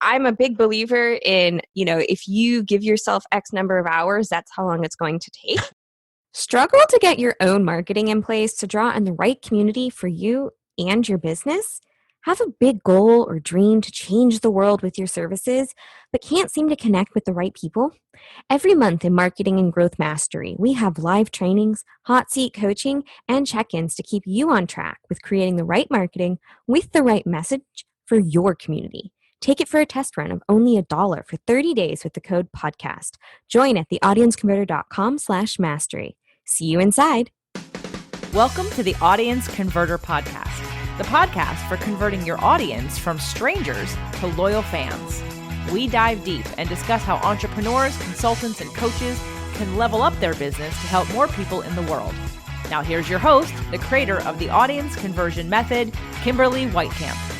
I'm a big believer in, if you give yourself X number of hours, that's how long it's going to take. Struggle to get your own marketing in place to draw in the right community for you and your business? Have a big goal or dream to change the world with your services, but can't seem to connect with the right people? Every month in Marketing and Growth Mastery, we have live trainings, hot seat coaching, and check-ins to keep you on track with creating the right marketing with the right message for your community. Take it for a test run of only $1 for 30 days with the code podcast. Join at theaudienceconverter.com/mastery. See you inside. Welcome to the Audience Converter Podcast, the podcast for converting your audience from strangers to loyal fans. We dive deep and discuss how entrepreneurs, consultants, and coaches can level up their business to help more people in the world. Now here's your host, the creator of the Audience Conversion Method, Kimberly Weitkamp.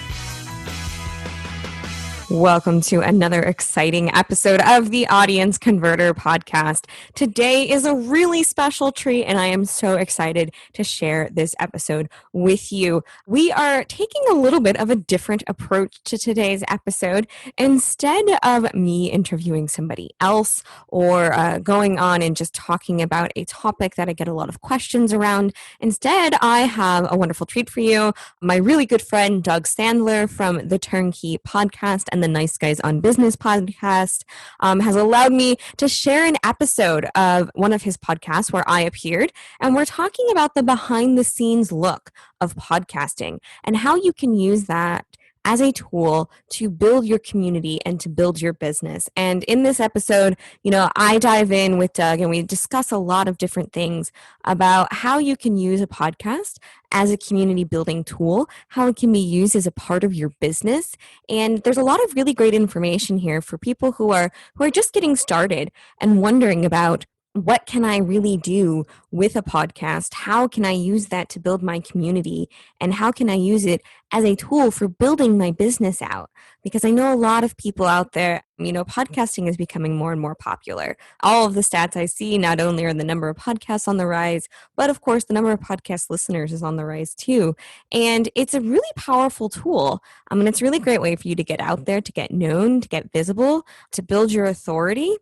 Welcome to another exciting episode of the Audience Converter Podcast. Today is a really special treat, and I am so excited to share this episode with you. We are taking a little bit of a different approach to today's episode. Instead of me interviewing somebody else or going on and just talking about a topic that I get a lot of questions around, instead I have a wonderful treat for you. My really good friend, Doug Sandler from the Turnkey Podcast and the Nice Guys on Business podcast has allowed me to share an episode of one of his podcasts where I appeared, and we're talking about the behind the scenes look of podcasting and how you can use that as a tool to build your community and to build your business. And in this episode, I dive in with Doug and we discuss a lot of different things about how you can use a podcast as a community building tool, how it can be used as a part of your business. And there's a lot of really great information here for people who are just getting started and wondering about, what can I really do with a podcast? How can I use that to build my community? And how can I use it as a tool for building my business out? Because I know a lot of people out there, podcasting is becoming more and more popular. All of the stats I see, not only are the number of podcasts on the rise, but of course the number of podcast listeners is on the rise too. And it's a really powerful tool. It's a really great way for you to get out there, to get known, to get visible, to build your authority.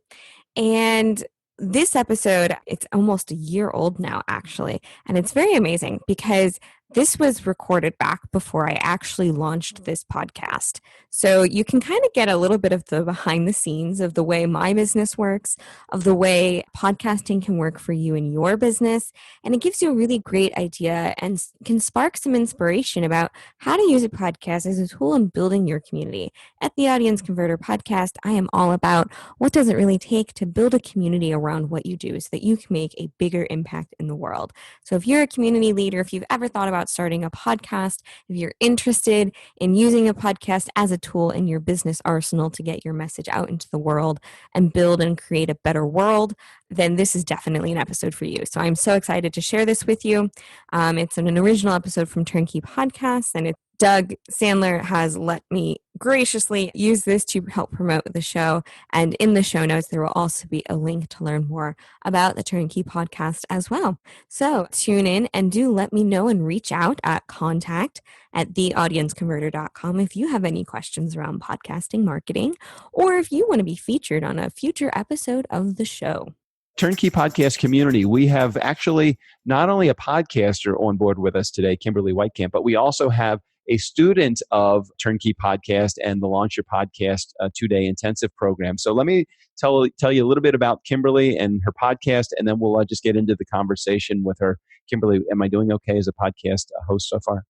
And this episode, it's almost a year old now, actually, and it's very amazing because this was recorded back before I actually launched this podcast. So you can kind of get a little bit of the behind the scenes of the way my business works, of the way podcasting can work for you in your business. And it gives you a really great idea and can spark some inspiration about how to use a podcast as a tool in building your community. At the Audience Converter Podcast, I am all about what does it really take to build a community around what you do so that you can make a bigger impact in the world. So if you're a community leader, if you've ever thought about starting a podcast, if you're interested in using a podcast as a tool in your business arsenal to get your message out into the world and build and create a better world, then this is definitely an episode for you. So I'm so excited to share this with you. It's an original episode from Turnkey Podcasts, and Doug Sandler has let me graciously use this to help promote the show. And in the show notes, there will also be a link to learn more about the Turnkey Podcast as well. So tune in and do let me know and reach out at contact@theaudienceconverter.com if you have any questions around podcasting marketing, or if you want to be featured on a future episode of the show. Turnkey Podcast community, we have actually not only a podcaster on board with us today, Kimberly Weitkamp, but we also have a student of Turnkey Podcast and the Launch Your Podcast 2-day intensive program. So let me tell you a little bit about Kimberly and her podcast, and then we'll just get into the conversation with her. Kimberly, am I doing okay as a podcast host so far?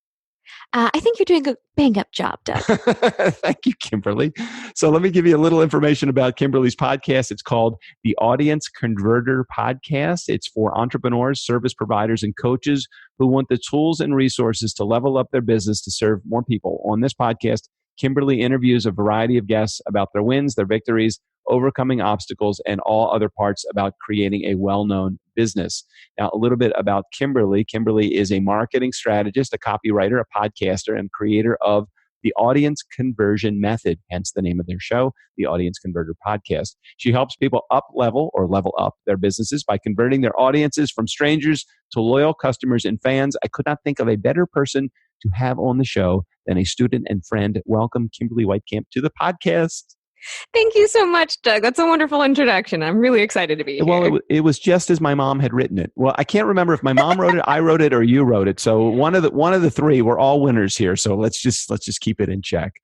I think you're doing a bang-up job, Doug. Thank you, Kimberly. So let me give you a little information about Kimberly's podcast. It's called the Audience Converter Podcast. It's for entrepreneurs, service providers, and coaches who want the tools and resources to level up their business to serve more people. On this podcast, Kimberly interviews a variety of guests about their wins, their victories, overcoming obstacles, and all other parts about creating a well-known business. Now, a little bit about Kimberly. Kimberly is a marketing strategist, a copywriter, a podcaster, and creator of the Audience Conversion Method, hence the name of their show, the Audience Converter Podcast. She helps people level up their businesses by converting their audiences from strangers to loyal customers and fans. I could not think of a better person to have on the show than a student and friend. Welcome, Kimberly Weitkamp, to the podcast. Thank you so much, Doug. That's a wonderful introduction. I'm really excited to be here. Well, it was just as my mom had written it. Well, I can't remember if my mom wrote it, I wrote it, or you wrote it. So one of the three, we're all winners here. So let's just keep it in check.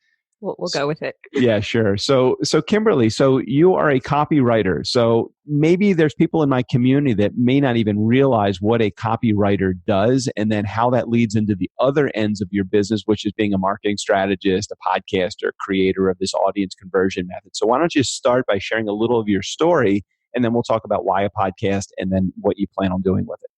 We'll go with it. Yeah, sure. So Kimberly, so you are a copywriter. So maybe there's people in my community that may not even realize what a copywriter does, and then how that leads into the other ends of your business, which is being a marketing strategist, a podcaster, creator of this audience conversion method. So why don't you start by sharing a little of your story, and then we'll talk about why a podcast and then what you plan on doing with it.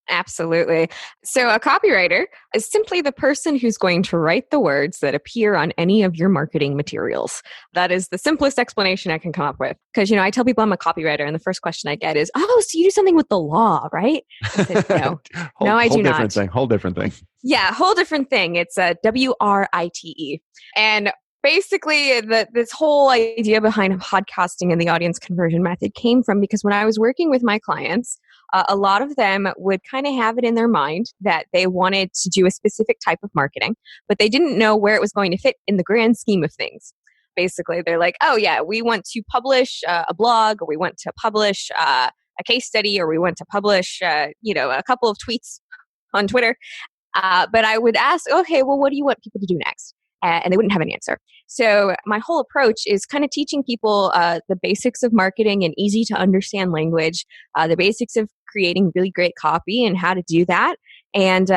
Absolutely. So a copywriter is simply the person who's going to write the words that appear on any of your marketing materials. That is the simplest explanation I can come up with. Because, I tell people I'm a copywriter, and the first question I get is, oh, so you do something with the law, right? I said, no. No, I do not. Whole different thing. Yeah, whole different thing. It's a WRITE. And basically, this whole idea behind podcasting and the audience conversion method came from because when I was working with my clients, a lot of them would kind of have it in their mind that they wanted to do a specific type of marketing, but they didn't know where it was going to fit in the grand scheme of things. Basically, they're like, oh yeah, we want to publish a blog, or we want to publish a case study, or we want to publish a couple of tweets on Twitter. But I would ask, okay, well, what do you want people to do next? And they wouldn't have an answer. So my whole approach is kind of teaching people the basics of marketing in easy to understand language, the basics of creating really great copy and how to do that. And,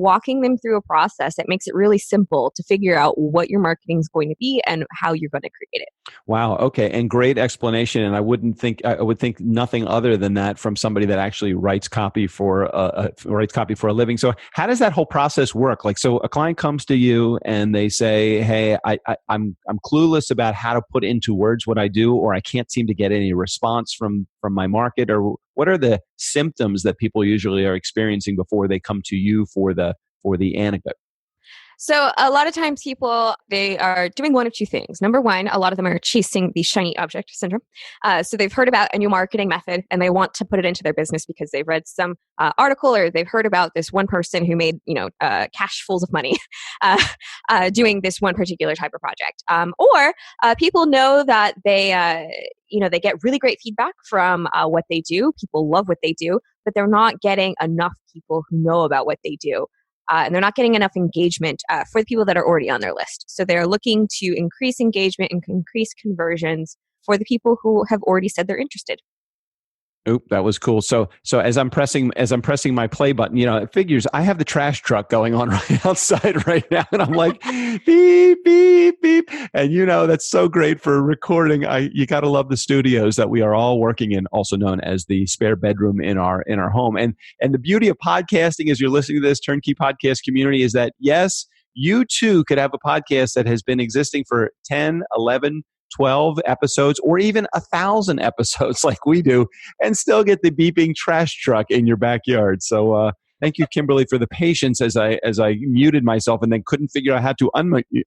walking them through a process that makes it really simple to figure out what your marketing is going to be and how you're going to create it. Wow. Okay. And great explanation. And I would think nothing other than that from somebody that actually writes copy for a living. So how does that whole process work? Like, so a client comes to you and they say, hey, I'm clueless about how to put into words what I do, or I can't seem to get any response from my market, or what are the symptoms that people usually are experiencing before they come to you for the anecdote? So a lot of times people, they are doing one of two things. Number one, a lot of them are chasing the shiny object syndrome. So they've heard about a new marketing method and they want to put it into their business because they've read some article, or they've heard about this one person who made, cashfuls of money doing this one particular type of project. Or people know that they get really great feedback from what they do. People love what they do, but they're not getting enough people who know about what they do. And they're not getting enough engagement for the people that are already on their list. So they're looking to increase engagement and increase conversions for the people who have already said they're interested. Oop, that was cool. So as I'm pressing my play button, it figures I have the trash truck going on right outside right now, and I'm like, beep, beep, beep. And that's so great for recording. You got to love the studios that we are all working in, also known as the spare bedroom in our home. And the beauty of podcasting, as you're listening to this turnkey podcast community, is that yes, you too could have a podcast that has been existing for 10, 11, 12 episodes, or even 1,000 episodes like we do, and still get the beeping trash truck in your backyard. So thank you, Kimberly, for the patience as I muted myself and then couldn't figure out how to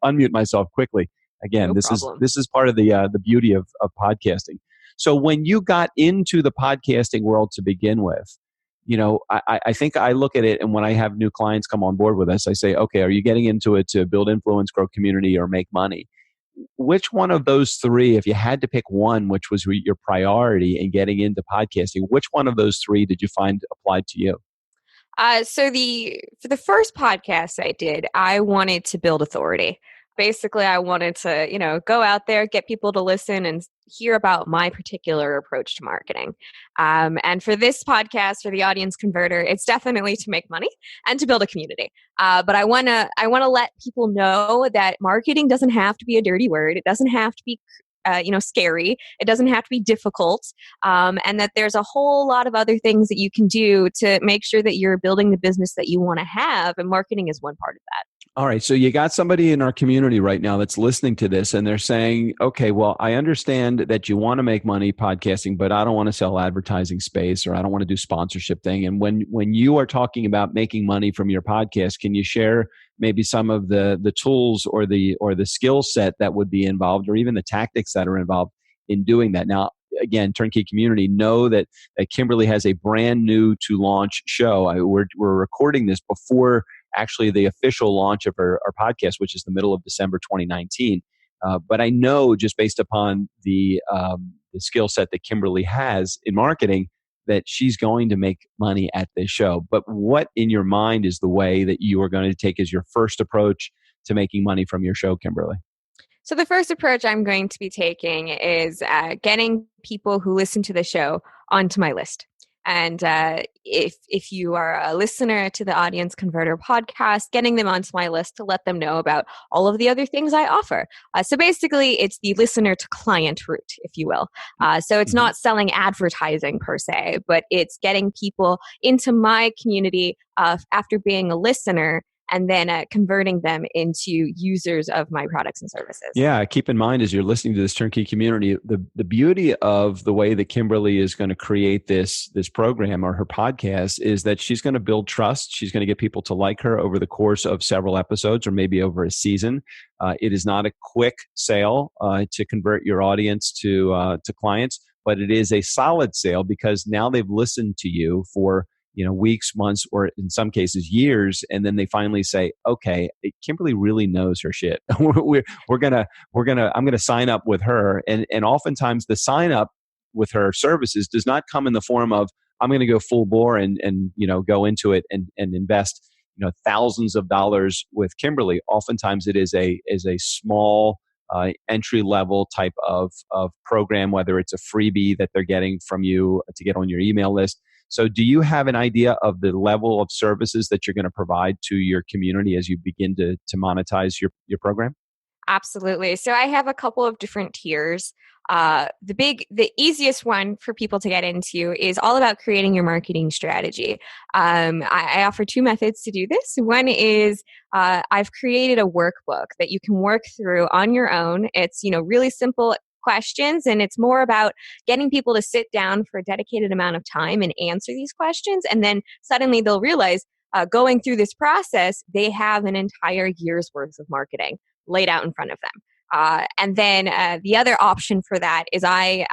unmute myself quickly. Again, this is part of the beauty of podcasting. So when you got into the podcasting world to begin with, I think I look at it, and when I have new clients come on board with us, I say, okay, are you getting into it to build influence, grow community, or make money? Which one of those three, if you had to pick one, which was your priority in getting into podcasting, which one of those three did you find applied to you? For the first podcast I did, I wanted to build authority. Basically, I wanted to, go out there, get people to listen and hear about my particular approach to marketing. And for this podcast, for the Audience Converter, it's definitely to make money and to build a community. But I want to let people know that marketing doesn't have to be a dirty word. It doesn't have to be scary. It doesn't have to be difficult. And that there's a whole lot of other things that you can do to make sure that you're building the business that you want to have. And marketing is one part of that. All right. So you got somebody in our community right now that's listening to this and they're saying, okay, well, I understand that you want to make money podcasting, but I don't want to sell advertising space, or I don't want to do sponsorship thing. And when you are talking about making money from your podcast, can you share maybe some of the tools or the skill set that would be involved, or even the tactics that are involved in doing that? Now, again, turnkey community, know that Kimberly has a brand new to launch show. We're recording this before actually the official launch of our podcast, which is the middle of December 2019. But I know just based upon the skill set that Kimberly has in marketing that she's going to make money at this show. But what in your mind is the way that you are going to take as your first approach to making money from your show, Kimberly? So the first approach I'm going to be taking is getting people who listen to the show onto my list. And if you are a listener to the Audience Converter podcast, getting them onto my list to let them know about all of the other things I offer. So basically, it's the listener to client route, if you will. So it's not selling advertising per se, but it's getting people into my community after being a listener and then converting them into users of my products and services. Yeah, keep in mind as you're listening to this turnkey community, the beauty of the way that Kimberly is going to create this program or her podcast is that she's going to build trust. She's going to get people to like her over the course of several episodes or maybe over a season. It is not a quick sale to convert your audience to clients, but it is a solid sale because now they've listened to you for weeks, months, or in some cases years, and then they finally say, "Okay, Kimberly really knows her shit. I'm gonna sign up with her." And oftentimes the sign up with her services does not come in the form of I'm going to go full bore and go into it and invest thousands of dollars with Kimberly. Oftentimes it is a small entry level type of program, whether it's a freebie that they're getting from you to get on your email list. So do you have an idea of the level of services that you're going to provide to your community as you begin to monetize your program? Absolutely. So I have a couple of different tiers. The easiest one for people to get into is all about creating your marketing strategy. I offer two methods to do this. One is I've created a workbook that you can work through on your own. It's really simple questions, and it's more about getting people to sit down for a dedicated amount of time and answer these questions, and then suddenly they'll realize going through this process they have an entire year's worth of marketing laid out in front of them. And then the other option for that is I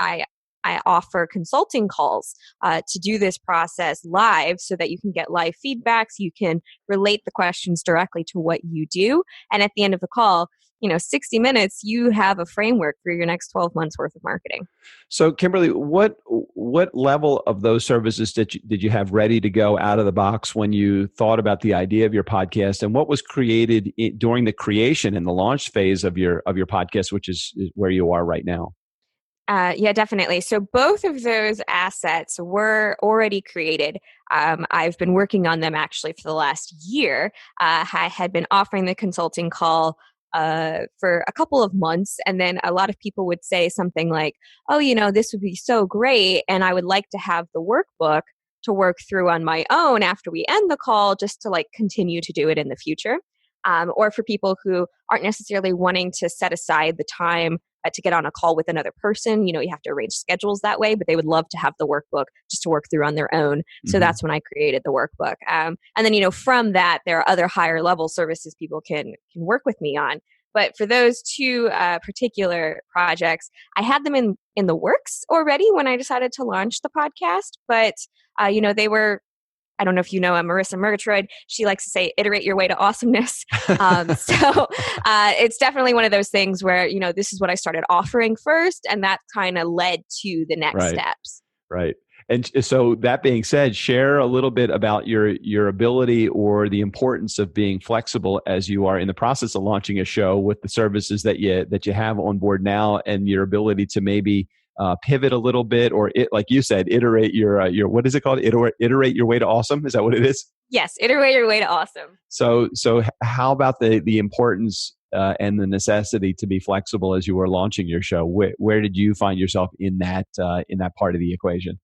offer consulting calls to do this process live so that you can get live feedback, so you can relate the questions directly to what you do. And at the end of the call, 60 minutes, you have a framework for your next 12 months worth of marketing. So Kimberly, what level of those services did you have ready to go out of the box when you thought about the idea of your podcast, and what was created during the creation and the launch phase of your podcast, which is where you are right now? Yeah, definitely. So both of those assets were already created. I've been working on them actually for the last year. I had been offering the consulting call for a couple of months. And then a lot of people would say something like, oh, this would be so great. And I would like to have the workbook to work through on my own after we end the call, just to continue to do it in the future. Or for people who aren't necessarily wanting to set aside the time to get on a call with another person. You have to arrange schedules that way, but they would love to have the workbook just to work through on their own. So that's when I created the workbook. And then, from that, there are other higher level services people can work with me on. But for those two particular projects, I had them in the works already when I decided to launch the podcast. But, they were, I don't know if you know Marissa Murgatroyd. She likes to say, iterate your way to awesomeness. So it's definitely one of those things where, this is what I started offering first, and that kind of led to the next steps. Right. And so that being said, share a little bit about your ability or the importance of being flexible as you are in the process of launching a show with the services that you have on board now, and your ability to maybe pivot a little bit, or like you said, iterate your what is it called? Iterate your way to awesome. Is that what it is? Yes, iterate your way to awesome. So how about the importance and the necessity to be flexible as you were launching your show? Where did you find yourself in that part of the equation?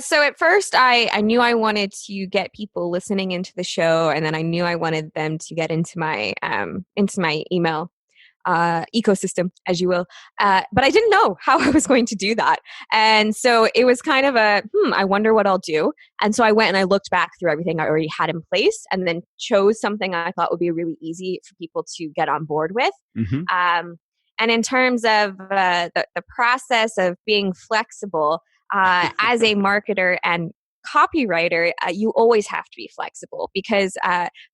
So at first, I knew I wanted to get people listening into the show, and then I knew I wanted them to get into my email ecosystem, as you will. But I didn't know how I was going to do that. And so it was kind of I wonder what I'll do. And so I went and I looked back through everything I already had in place, and then chose something I thought would be really easy for people to get on board with. And in terms of the process of being flexible, as a marketer and copywriter, you always have to be flexible because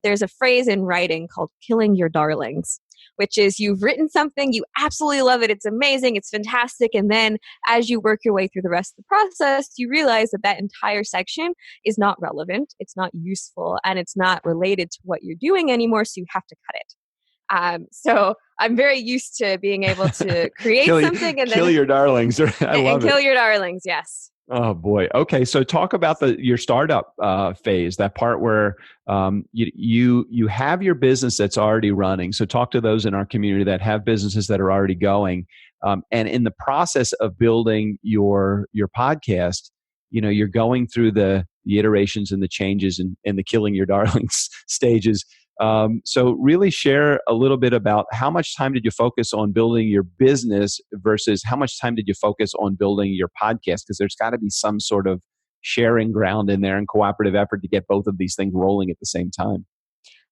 there's a phrase in writing called killing your darlings, which is you've written something, you absolutely love it, it's amazing, it's fantastic, and then as you work your way through the rest of the process, you realize that that entire section is not relevant, it's not useful, and it's not related to what you're doing anymore, so you have to cut it. So I'm very used to being able to create something and kill then your darlings. I love kill it. your darlings. Yes. Oh boy. Okay, so talk about your startup phase, that part where you have your business that's already running. So talk to those in our community that have businesses that are already going, and in the process of building your podcast, you're going through the iterations and the changes and the killing your darlings stages. So really share a little bit about how much time did you focus on building your business versus how much time did you focus on building your podcast? Because there's got to be some sort of sharing ground in there and cooperative effort to get both of these things rolling at the same time.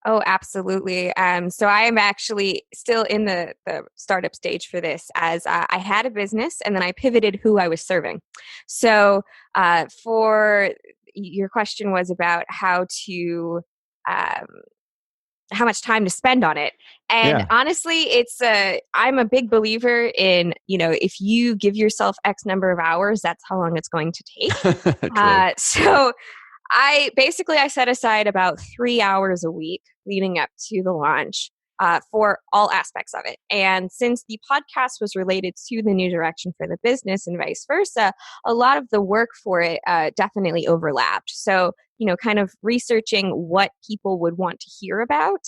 Oh, absolutely. So I am actually still in the startup stage for this as I had a business and then I pivoted who I was serving. So for your question was about how much time to spend on it. And Yeah. honestly, I'm a big believer in, if you give yourself X number of hours, that's how long it's going to take. So I set aside about 3 hours a week leading up to the launch for all aspects of it. And since the podcast was related to the new direction for the business and vice versa, a lot of the work for it definitely overlapped. So, kind of researching what people would want to hear about.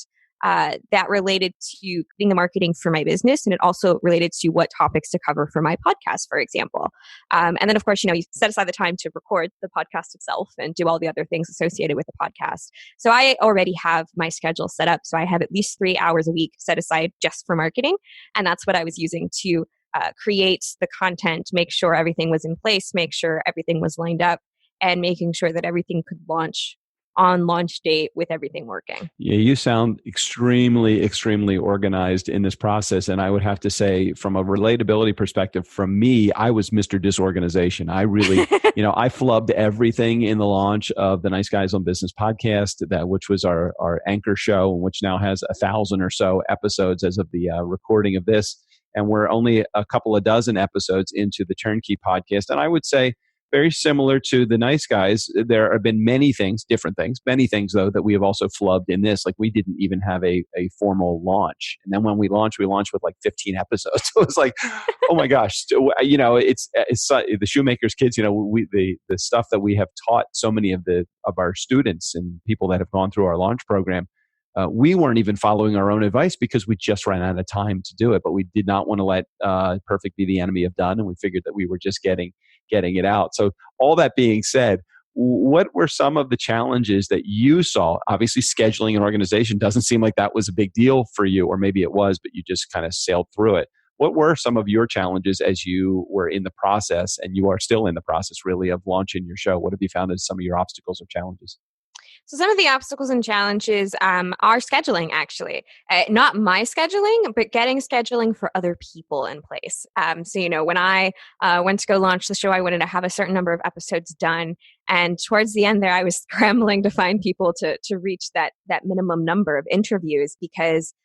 That related to getting the marketing for my business, and it also related to what topics to cover for my podcast, for example. And then, of course, you set aside the time to record the podcast itself and do all the other things associated with the podcast. So I already have my schedule set up. So I have at least 3 hours a week set aside just for marketing. And that's what I was using to create the content, make sure everything was in place, make sure everything was lined up, and making sure that everything could launch on launch date with everything working. Yeah, you sound extremely, extremely organized in this process. And I would have to say, from a relatability perspective, from me, I was Mr. Disorganization. I really, I flubbed everything in the launch of the Nice Guys on Business podcast, which was our anchor show, which now has 1,000 or so episodes as of the recording of this. And we're only a couple of dozen episodes into the Turnkey podcast. And I would say, very similar to the Nice Guys, there have been many things, many things though, that we have also flubbed in this. Like we didn't even have a formal launch. And then when we launched with like 15 episodes. So it was like, oh my gosh, it's the Shoemaker's Kids, the stuff that we have taught so many of our students and people that have gone through our launch program. We weren't even following our own advice because we just ran out of time to do it. But we did not want to let perfect be the enemy of done. And we figured that we were just getting it out. So all that being said, what were some of the challenges that you saw? Obviously, scheduling an organization doesn't seem like that was a big deal for you, or maybe it was, but you just kind of sailed through it. What were some of your challenges as you were in the process, and you are still in the process really of launching your show? What have you found as some of your obstacles or challenges? So some of the obstacles and challenges are scheduling, actually. Not my scheduling, but getting scheduling for other people in place. So, when I went to go launch the show, I wanted to have a certain number of episodes done. And towards the end there, I was scrambling to find people to reach that minimum number of interviews because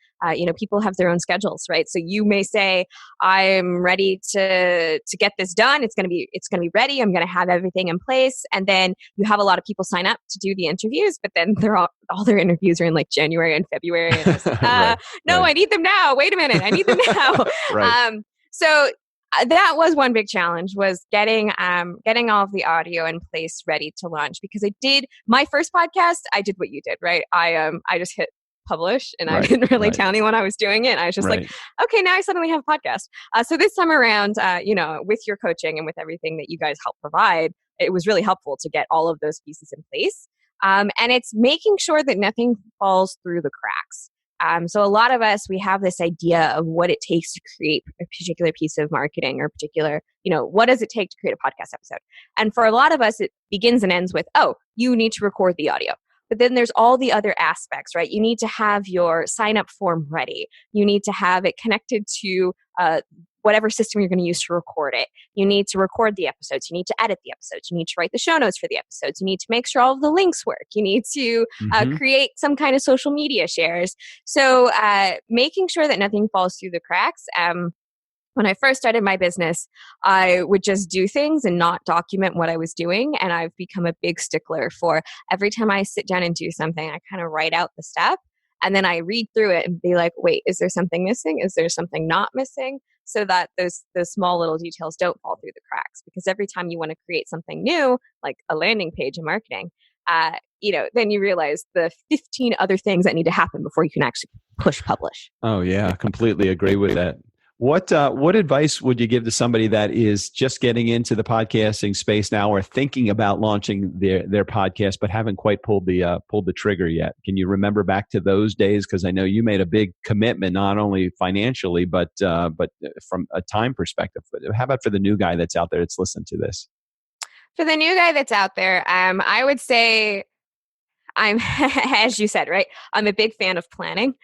people have their own schedules, right? So you may say, I'm ready to get this done. It's going to be ready. I'm going to have everything in place. And then you have a lot of people sign up to do the interviews, but then all their interviews are in like January and February. And it's like, right. I need them now. Wait a minute. I need them now. Right. So that was one big challenge, was getting all of the audio in place ready to launch, because I did my first podcast. I did what you did, right? I just hit publish and I didn't really tell anyone I was doing it. I was just like, okay, now I suddenly have a podcast. So this time around, with your coaching and with everything that you guys help provide, it was really helpful to get all of those pieces in place. And it's making sure that nothing falls through the cracks. So a lot of us, we have this idea of what it takes to create a particular piece of marketing or particular, what does it take to create a podcast episode? And for a lot of us, it begins and ends with, you need to record the audio. But then there's all the other aspects, right? You need to have your sign-up form ready. You need to have it connected to whatever system you're going to use to record it. You need to record the episodes. You need to edit the episodes. You need to write the show notes for the episodes. You need to make sure all of the links work. You need to create some kind of social media shares. So making sure that nothing falls through the cracks. When I first started my business, I would just do things and not document what I was doing. And I've become a big stickler for every time I sit down and do something, I kind of write out the step and then I read through it and be like, wait, is there something missing? Is there something not missing? So that those small little details don't fall through the cracks. Because every time you want to create something new, like a landing page in marketing, then you realize the 15 other things that need to happen before you can actually push publish. Oh yeah, completely agree with that. What advice would you give to somebody that is just getting into the podcasting space now, or thinking about launching their podcast, but haven't quite pulled the trigger yet? Can you remember back to those days? Because I know you made a big commitment, not only financially, but from a time perspective. But how about for the new guy that's out there that's listening to this? For the new guy that's out there, I would say, I'm, as you said, right? I'm a big fan of planning.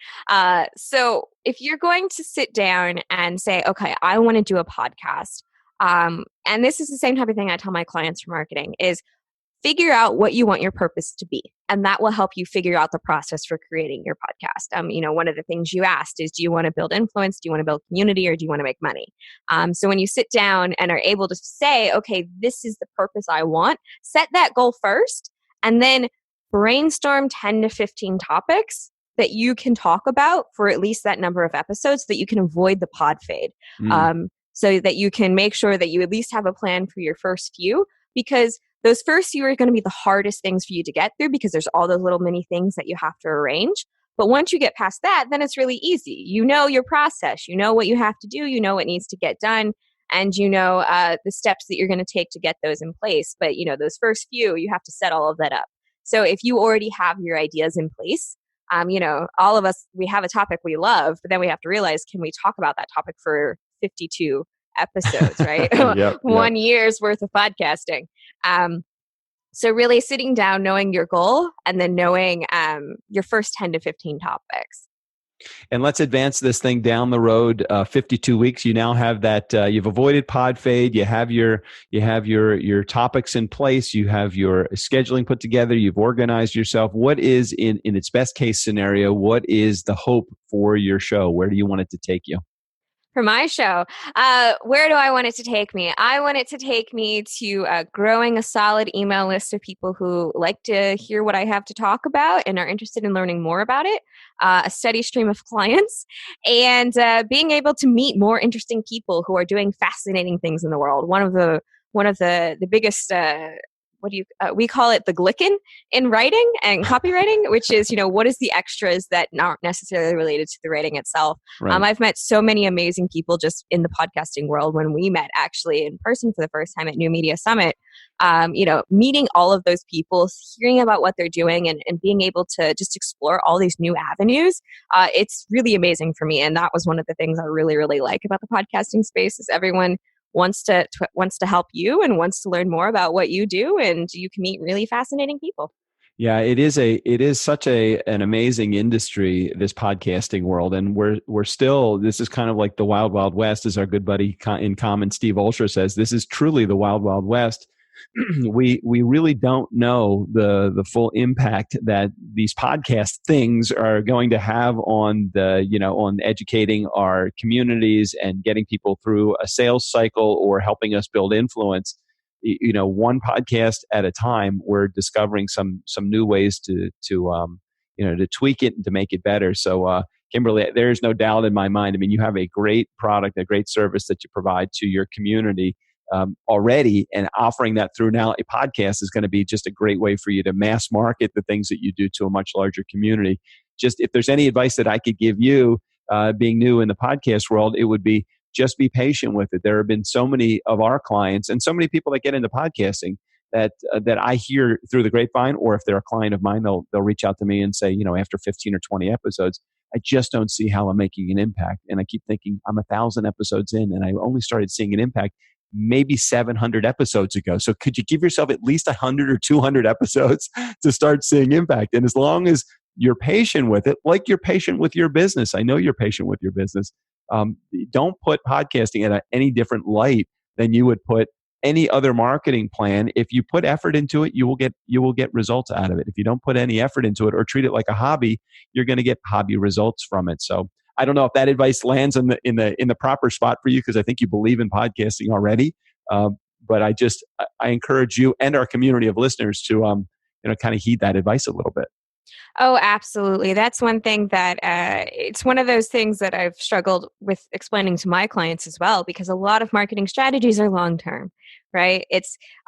So if you're going to sit down and say, okay, I want to do a podcast, and this is the same type of thing I tell my clients for marketing, is figure out what you want your purpose to be. And that will help you figure out the process for creating your podcast. One of the things you asked is, do you want to build influence? Do you want to build community, or do you want to make money? So when you sit down and are able to say, okay, this is the purpose I want, set that goal first, and then brainstorm 10 to 15 topics that you can talk about for at least that number of episodes so that you can avoid the pod fade. So that you can make sure that you at least have a plan for your first few, because those first few are going to be the hardest things for you to get through, because there's all those little mini things that you have to arrange. But once you get past that, then it's really easy. You know your process, you know what you have to do, you know what needs to get done, and you know the steps that you're going to take to get those in place. But those first few, you have to set all of that up. So if you already have your ideas in place, all of us, we have a topic we love, but then we have to realize, can we talk about that topic for 52 episodes, right? Yep. 1 year's worth of podcasting. So really sitting down, knowing your goal, and then knowing your first 10 to 15 topics. And let's advance this thing down the road. 52 weeks. You now have that. You've avoided pod fade. You have your topics in place. You have your scheduling put together. You've organized yourself. What is in its best case scenario? What is the hope for your show? Where do you want it to take you? For my show, where do I want it to take me? I want it to take me to growing a solid email list of people who like to hear what I have to talk about and are interested in learning more about it, a steady stream of clients, and being able to meet more interesting people who are doing fascinating things in the world. One of the biggest we call it the glicken in writing and copywriting, which is, what is the extras that aren't necessarily related to the writing itself. Right. I've met so many amazing people just in the podcasting world. When we met actually in person for the first time at New Media Summit, meeting all of those people, hearing about what they're doing, and being able to just explore all these new avenues, it's really amazing for me. And that was one of the things I really, really like about the podcasting space, is everyone wants to help you and wants to learn more about what you do, and you can meet really fascinating people. Yeah, it is such an amazing industry, this podcasting world, and we're still, this is kind of like the wild, wild west, as our good buddy in common, Steve Olsher, says. This is truly the wild, wild west. We really don't know the full impact that these podcast things are going to have on on educating our communities and getting people through a sales cycle, or helping us build influence. One podcast at a time, we're discovering some new ways to tweak it and to make it better. So Kimberly, there is no doubt in my mind. I mean, you have a great product, a great service that you provide to your community already, and offering that through now a podcast is going to be just a great way for you to mass market the things that you do to a much larger community. Just if there's any advice that I could give you, being new in the podcast world, it would be just be patient with it. There have been so many of our clients and so many people that get into podcasting that I hear through the grapevine, or if they're a client of mine, they'll reach out to me and say, after 15 or 20 episodes, I just don't see how I'm making an impact. And I keep thinking, I'm 1,000 episodes in, and I only started seeing an impact maybe 700 episodes ago. So could you give yourself at least 100 or 200 episodes to start seeing impact? And as long as you're patient with it, like you're patient with your business, I know you're patient with your business, Don't put podcasting in any different light than you would put any other marketing plan. If you put effort into it, you will get results out of it. If you don't put any effort into it or treat it like a hobby, you're going to get hobby results from it. So I don't know if that advice lands in the proper spot for you, because I think you believe in podcasting already. But I encourage you and our community of listeners to kind of heed that advice a little bit. Oh, absolutely. That's one thing that it's one of those things that I've struggled with explaining to my clients as well, because a lot of marketing strategies are long term, right?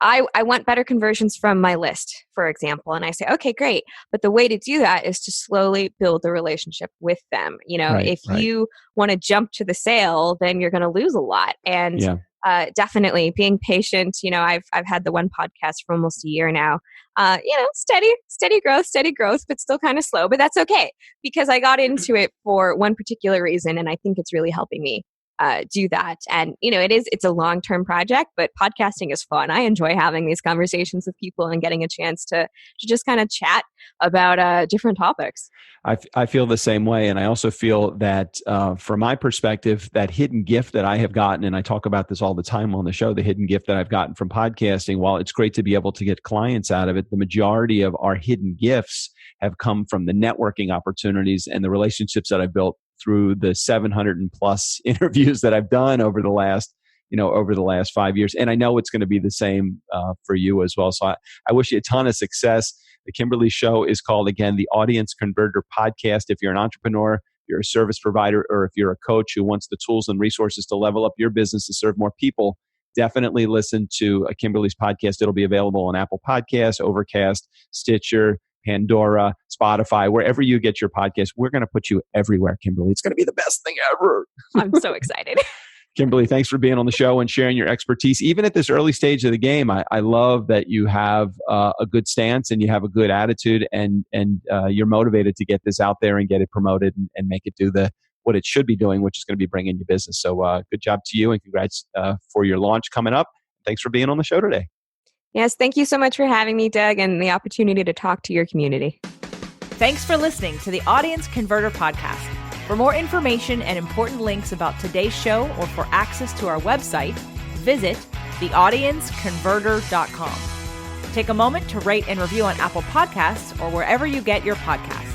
I want better conversions from my list, for example. And I say, okay, great. But the way to do that is to slowly build the relationship with them. If you want to jump to the sale, then you're going to lose a lot. And definitely being patient. I've had the one podcast for almost a year now. Steady growth, but still kind of slow. But that's okay, because I got into it for one particular reason, and I think it's really helping me do that. And it's a long-term project, but podcasting is fun. I enjoy having these conversations with people and getting a chance to just kind of chat about different topics. I feel the same way. And I also feel that from my perspective, that hidden gift that I have gotten, and I talk about this all the time on the show, the hidden gift that I've gotten from podcasting, while it's great to be able to get clients out of it, the majority of our hidden gifts have come from the networking opportunities and the relationships that I've built through the 700 and plus interviews that I've done over the last 5 years. And I know it's going to be the same for you as well. So I wish you a ton of success. The Kimberly Show is called, again, the Audience Converter Podcast. If you're an entrepreneur, you're a service provider, or if you're a coach who wants the tools and resources to level up your business to serve more people, definitely listen to Kimberly's podcast. It'll be available on Apple Podcasts, Overcast, Stitcher, Pandora, Spotify, wherever you get your podcast. We're going to put you everywhere, Kimberly. It's going to be the best thing ever. I'm so excited. Kimberly, thanks for being on the show and sharing your expertise. Even at this early stage of the game, I love that you have a good stance and you have a good attitude, and you're motivated to get this out there and get it promoted and make it do what it should be doing, which is going to be bringing you business. So good job to you, and congrats for your launch coming up. Thanks for being on the show today. Yes, thank you so much for having me, Doug, and the opportunity to talk to your community. Thanks for listening to the Audience Converter Podcast. For more information and important links about today's show, or for access to our website, visit theaudienceconverter.com. Take a moment to rate and review on Apple Podcasts or wherever you get your podcasts.